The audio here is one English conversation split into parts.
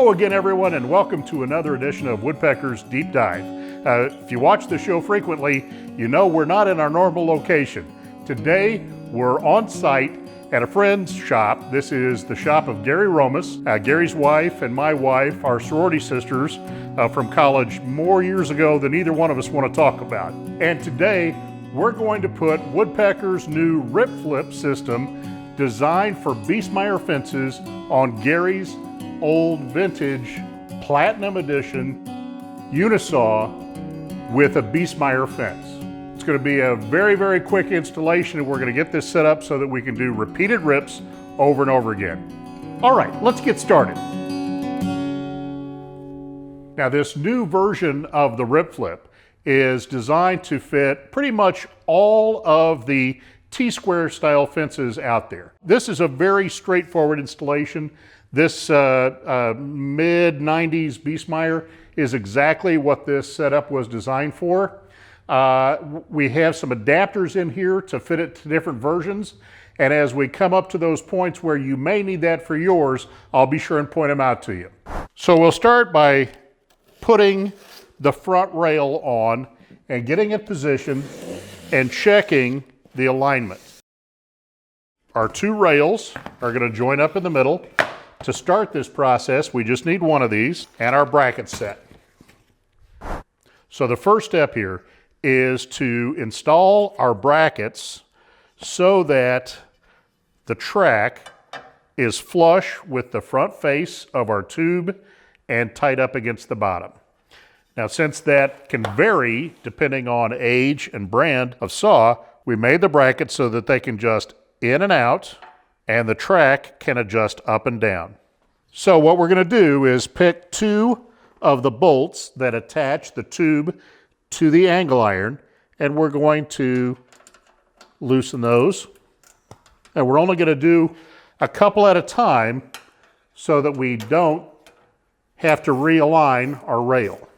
Hello again, everyone, and welcome to another edition of Woodpeckers Deep Dive. If you watch the show frequently, you know we're not in our normal location. Today, we're on site at a friend's shop. This is the shop of Gary Romas. Gary's wife and my wife are sorority sisters from college more years ago than either one of us want to talk about. And today, we're going to put Woodpecker's new Rip-Flip system designed for Biesemeyer fences on Gary's old vintage Platinum Edition Unisaw with a Biesemeyer fence. It's going to be a very, very quick installation, and we're going to get this set up so that we can do repeated rips over and over again. All right, let's get started. Now, this new version of the Rip-Flip is designed to fit pretty much all of the T-square style fences out there. This is a very straightforward installation. This mid-90s Biesemeyer is exactly what this setup was designed for. We have some adapters in here to fit it to different versions. And as we come up to those points where you may need that for yours, I'll be sure and point them out to you. So we'll start by putting the front rail on and getting it positioned and checking the alignment. Our two rails are going to join up in the middle. To start this process, we just need one of these and our bracket set. So the first step here is to install our brackets so that the track is flush with the front face of our tube and tight up against the bottom. Now, since that can vary depending on age and brand of saw, we made the brackets so that they can adjust in and out, and the track can adjust up and down. So what we're going to do is pick two of the bolts that attach the tube to the angle iron, and we're going to loosen those. And we're only going to do a couple at a time so that we don't have to realign our rail.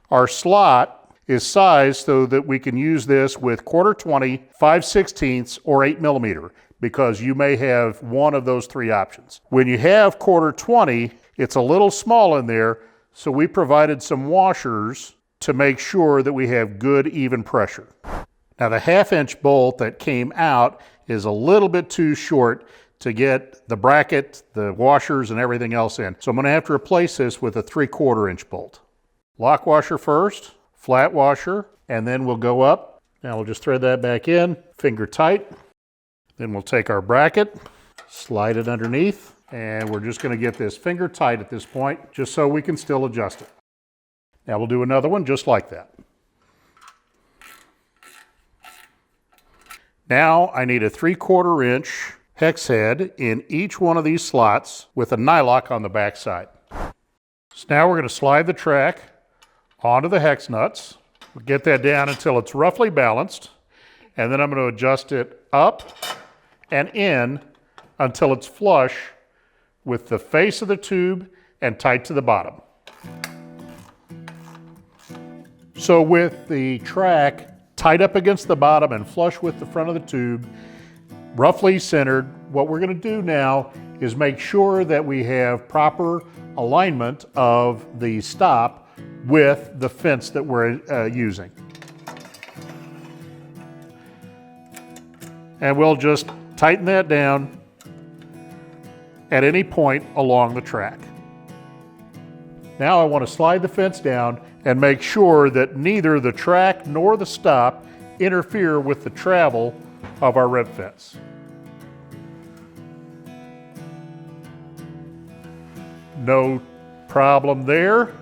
Our slot is sized so that we can use this with 1/4-20, 5/16, or 8 millimeter, because you may have one of those three options. When you have 1/4-20, it's a little small in there, so we provided some washers to make sure that we have good, even pressure. Now, the 1/2-inch bolt that came out is a little bit too short to get the bracket, the washers, and everything else in. So I'm going to have to replace this with a 3/4-inch bolt. Lock washer first, flat washer, and then we'll go up. Now we'll just thread that back in, finger tight. Then we'll take our bracket, slide it underneath, and we're just going to get this finger tight at this point, just so we can still adjust it. Now we'll do another one just like that. Now I need a 3/4-inch hex head in each one of these slots with a nylock on the back side. So now we're going to slide the track onto the hex nuts. We'll get that down until it's roughly balanced, and then I'm going to adjust it up and in until it's flush with the face of the tube and tight to the bottom. So with the track tight up against the bottom and flush with the front of the tube, roughly centered, what we're going to do now is make sure that we have proper alignment of the stop with the fence that we're using. And we'll just tighten that down at any point along the track. Now I want to slide the fence down and make sure that neither the track nor the stop interfere with the travel of our rib fence. No problem there.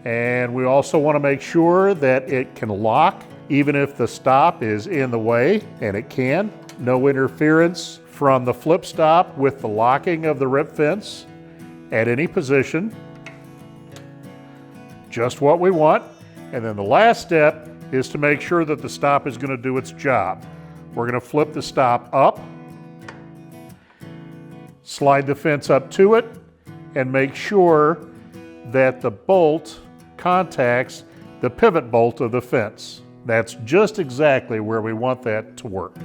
And we also want to make sure that it can lock even if the stop is in the way, and it can. No interference from the flip stop with the locking of the rip fence at any position. Just what we want. And then the last step is to make sure that the stop is going to do its job. We're going to flip the stop up, slide the fence up to it, and make sure that the bolt contacts the pivot bolt of the fence. That's just exactly where we want that to work.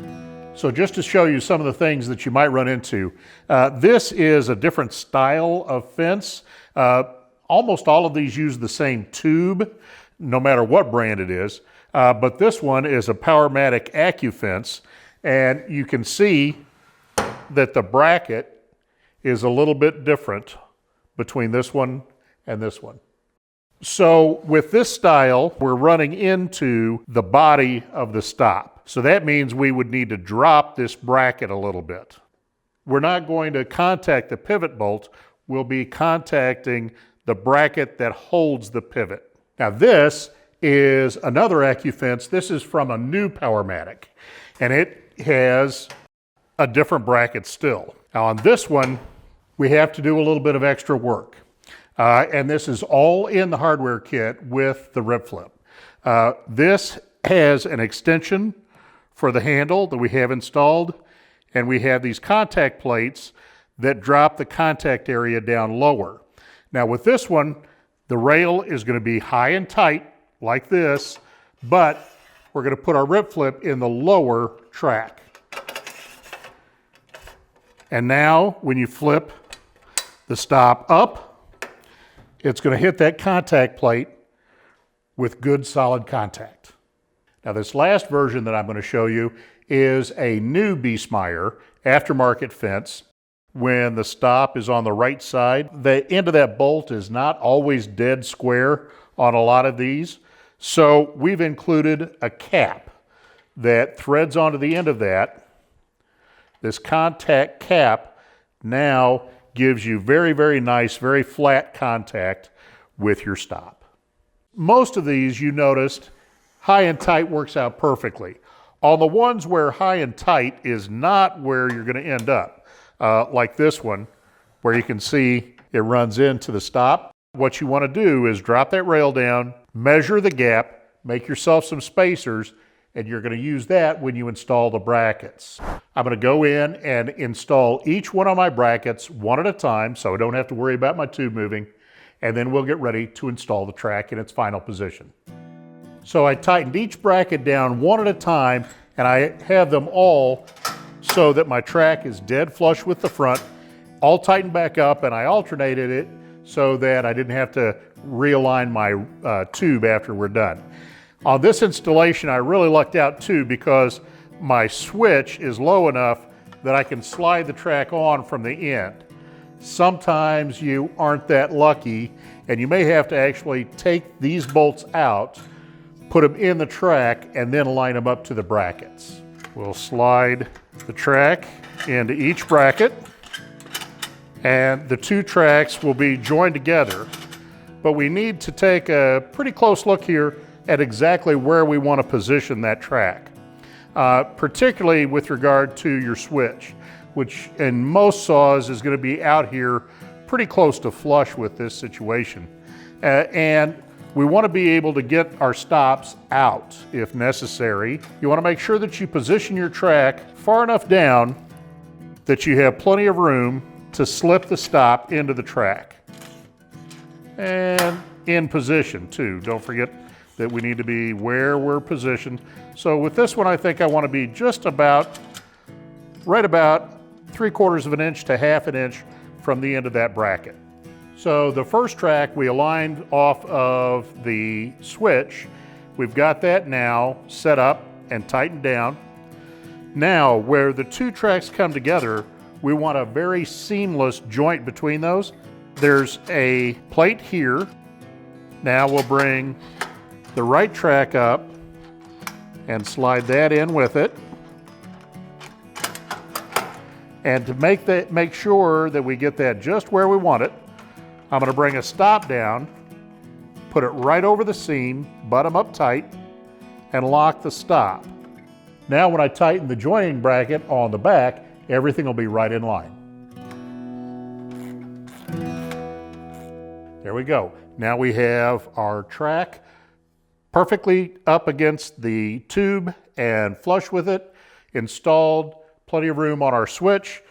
So just to show you some of the things that you might run into, this is a different style of fence. Almost all of these use the same tube, no matter what brand it is. But this one is a Powermatic AccuFence, and you can see that the bracket is a little bit different between this one and this one. So with this style, we're running into the body of the stop. So that means we would need to drop this bracket a little bit. We're not going to contact the pivot bolt, we'll be contacting the bracket that holds the pivot. Now this is another AccuFence. This is from a new Powermatic, and it has a different bracket still. Now on this one, we have to do a little bit of extra work. And this is all in the hardware kit with the Rip-Flip. This has an extension for the handle that we have installed, and we have these contact plates that drop the contact area down lower. Now with this one, the rail is going to be high and tight like this, but we're going to put our Rip-Flip in the lower track. And now when you flip the stop up, it's going to hit that contact plate with good solid contact. Now this last version that I'm going to show you is a new Biesemeyer aftermarket fence. When the stop is on the right side, the end of that bolt is not always dead square on a lot of these. So we've included a cap that threads onto the end of that. This contact cap now gives you very, very nice, very flat contact with your stop. Most of these, you noticed, high and tight works out perfectly. On the ones where high and tight is not where you're going to end up, like this one, where you can see it runs into the stop, what you want to do is drop that rail down, measure the gap, make yourself some spacers, and you're going to use that when you install the brackets. I'm going to go in and install each one of my brackets one at a time so I don't have to worry about my tube moving, and then we'll get ready to install the track in its final position. So I tightened each bracket down one at a time, and I have them all so that my track is dead flush with the front, all tightened back up, and I alternated it so that I didn't have to realign my tube after we're done. On this installation, I really lucked out too because my switch is low enough that I can slide the track on from the end. Sometimes you aren't that lucky and you may have to actually take these bolts out, put them in the track, and then line them up to the brackets. We'll slide the track into each bracket, and the two tracks will be joined together. But we need to take a pretty close look here at exactly where we want to position that track, particularly with regard to your switch, which in most saws is going to be out here pretty close to flush with this situation. And we want to be able to get our stops out if necessary. You want to make sure that you position your track far enough down that you have plenty of room to slip the stop into the track. And in position too. Don't forget that we need to be where we're positioned. So with this one, I think I want to be just about, right about 3/4 of an inch to 1/2 inch from the end of that bracket. So the first track we aligned off of the switch. We've got that now set up and tightened down. Now where the two tracks come together, we want a very seamless joint between those. There's a plate here. Now we'll bring the right track up and slide that in with it. And to make sure that we get that just where we want it, I'm going to bring a stop down, put it right over the seam, butt them up tight, and lock the stop. Now when I tighten the joining bracket on the back, everything will be right in line. There we go. Now we have our track perfectly up against the tube and flush with it, installed, plenty of room on our switch.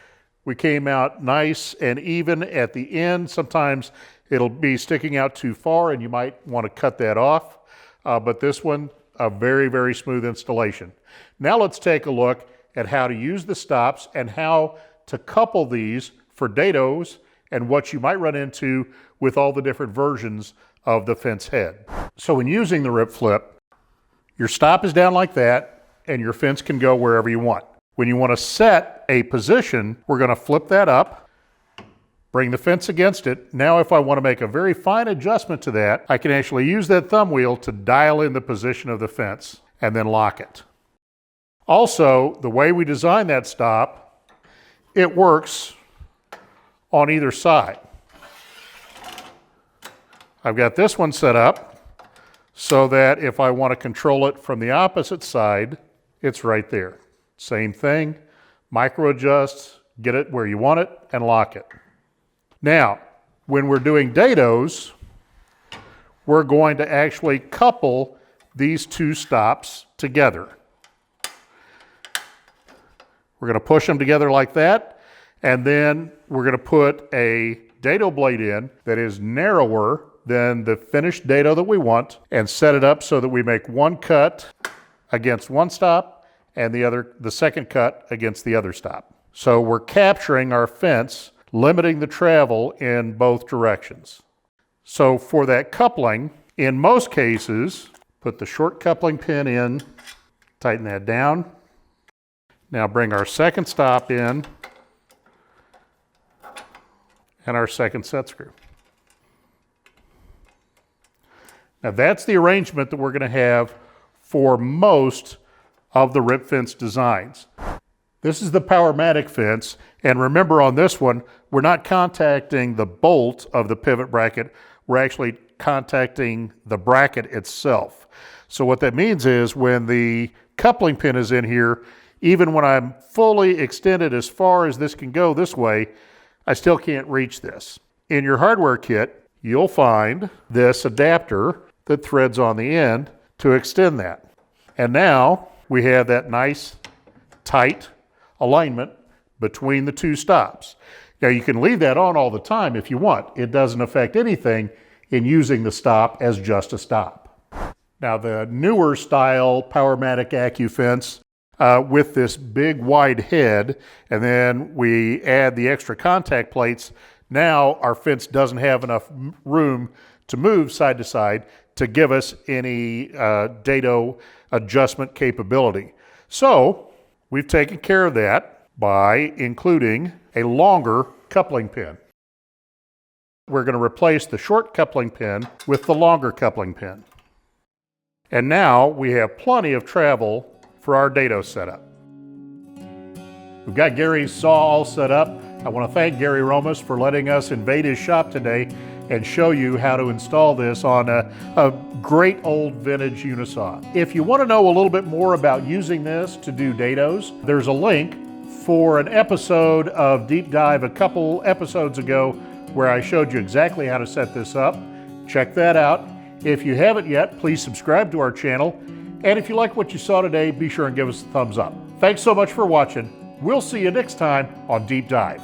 We came out nice and even at the end. Sometimes it'll be sticking out too far and you might want to cut that off. But this one, a very, very smooth installation. Now let's take a look at how to use the stops and how to couple these for dados and what you might run into with all the different versions of the fence head. So when using the Rip-Flip, your stop is down like that and your fence can go wherever you want. When you want to set a position, we're going to flip that up, bring the fence against it. Now if I want to make a very fine adjustment to that, I can actually use that thumb wheel to dial in the position of the fence and then lock it. Also, the way we design that stop, it works on either side. I've got this one set up so that if I want to control it from the opposite side, it's right there. Same thing, micro adjust, get it where you want it, and lock it. Now, when we're doing dados, we're going to actually couple these two stops together. We're going to push them together like that, and then we're going to put a dado blade in that is narrower than the finished dado that we want, and set it up so that we make one cut against one stop and the second cut against the other stop. So we're capturing our fence, limiting the travel in both directions. So for that coupling, in most cases, put the short coupling pin in, tighten that down. Now bring our second stop in and our second set screw. Now that's the arrangement that we're going to have for most of the rip fence designs. This is the Powermatic fence, and remember on this one, we're not contacting the bolt of the pivot bracket, we're actually contacting the bracket itself. So what that means is when the coupling pin is in here, even when I'm fully extended as far as this can go this way, I still can't reach this. In your hardware kit, you'll find this adapter that threads on the end to extend that. And now we have that nice tight alignment between the two stops. Now you can leave that on all the time if you want. It doesn't affect anything in using the stop as just a stop. Now the newer style Powermatic AccuFence with this big wide head, and then we add the extra contact plates, now our fence doesn't have enough room to move side to side to give us any dado adjustment capability. So we've taken care of that by including a longer coupling pin. We're going to replace the short coupling pin with the longer coupling pin. And now we have plenty of travel for our dado setup. We've got Gary's saw all set up. I want to thank Gary Romas for letting us invade his shop today and show you how to install this on a great old vintage unisaw. If you want to know a little bit more about using this to do dados, there's a link for an episode of Deep Dive a couple episodes ago where I showed you exactly how to set this up. Check that out. If you haven't yet, please subscribe to our channel. And if you like what you saw today, be sure and give us a thumbs up. Thanks so much for watching. We'll see you next time on Deep Dive.